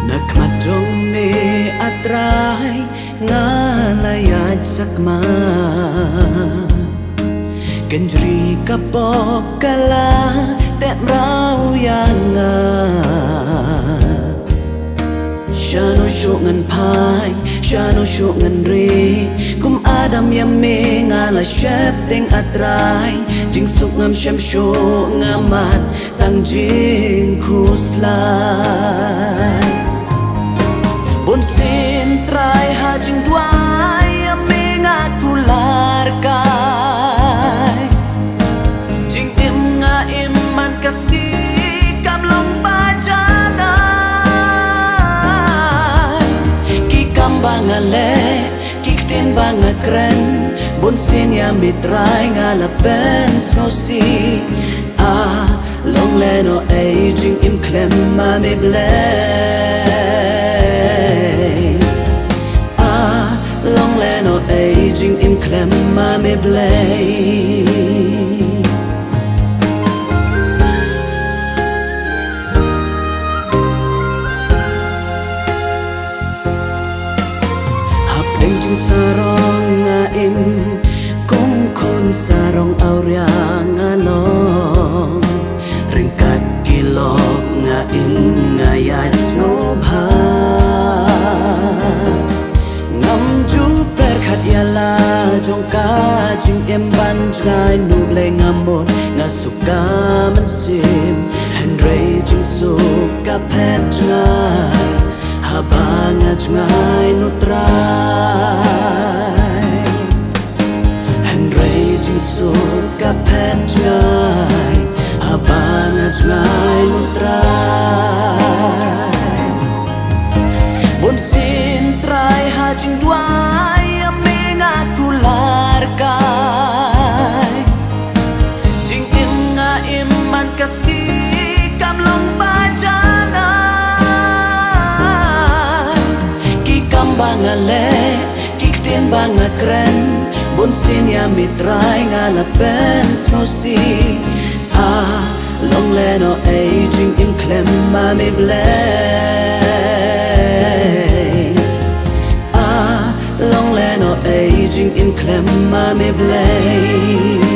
นักมาจงมีอัตรายงาลายาสักมากันจรีกะปอกกะลาแต่เรายังงาชาโนโชงันพายชาโนโชงันรีกุมอาดัมยามเมงาละเชฟเต็งอัตรายจิงสุกงามเชมโชงามัดตั้งจิงคูสลายบนสินตรายหาจิงดวายยามเมงากุลารกายจิงอิมงาอิมมันกัสกีกำลงปาจานาBangale, kiktin bangakren, bunsin ya mitray nga la ben snosi. Long leno aging im klem ma me blame. Long leno aging im klem ma me blame. Sarong nga im kung kun sarong auryang along ringkat kilok nga im nga yas ngobha ngam ju per khat yala jong ka jing em ban ngai nuble ngamon nga suka man sim hen rei jing suka pet ngai habang at ngay nutray Henry Jinsu kapet ngay habang at ngay nutray Bunsin try hajing dway aming akular kay Jing im nga iman kaski kamlong pajana Bangale, kiktin bangakren, bunsin ya mitray nga la ben snosi. Long leno aging im klem ma me blame. Long leno aging im klem ma me blame.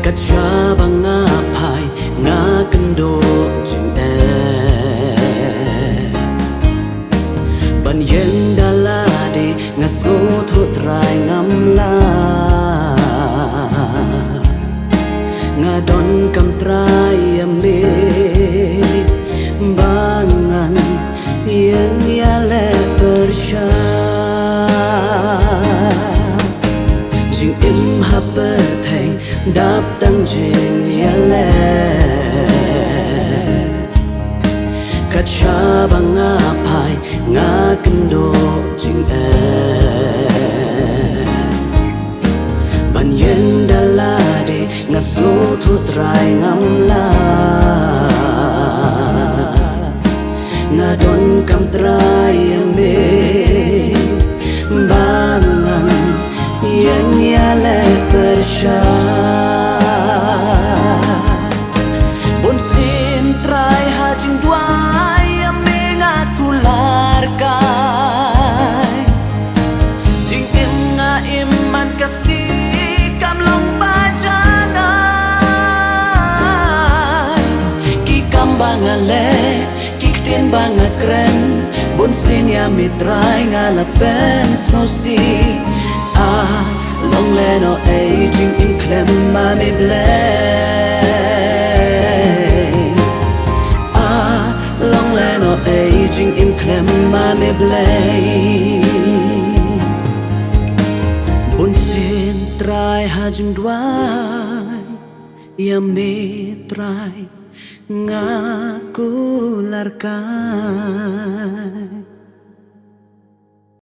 Katsyabang nga pay nga kandok jing Banyeng daladi nga smutut ray ngamla Nga don kam tray amit Bangan yang yale bersya Jing im haber thay đáp tăng trên yale Kat sha bang nga pai nga kendo jing Ban yen dalade nga so thu try ngam la Nga don kam try me bangan yang yale bersya Bunsin try hajing dway aming akular kay Jing im nga iman kaski kamlong pajanay Kikam bangale kiktin bangakren Bunsin ya mitray nga lapen snosi Long leno aging im klem ma me blame Long leno aging im klem ma me blame trai hajung duai ya metrai ngaku larkai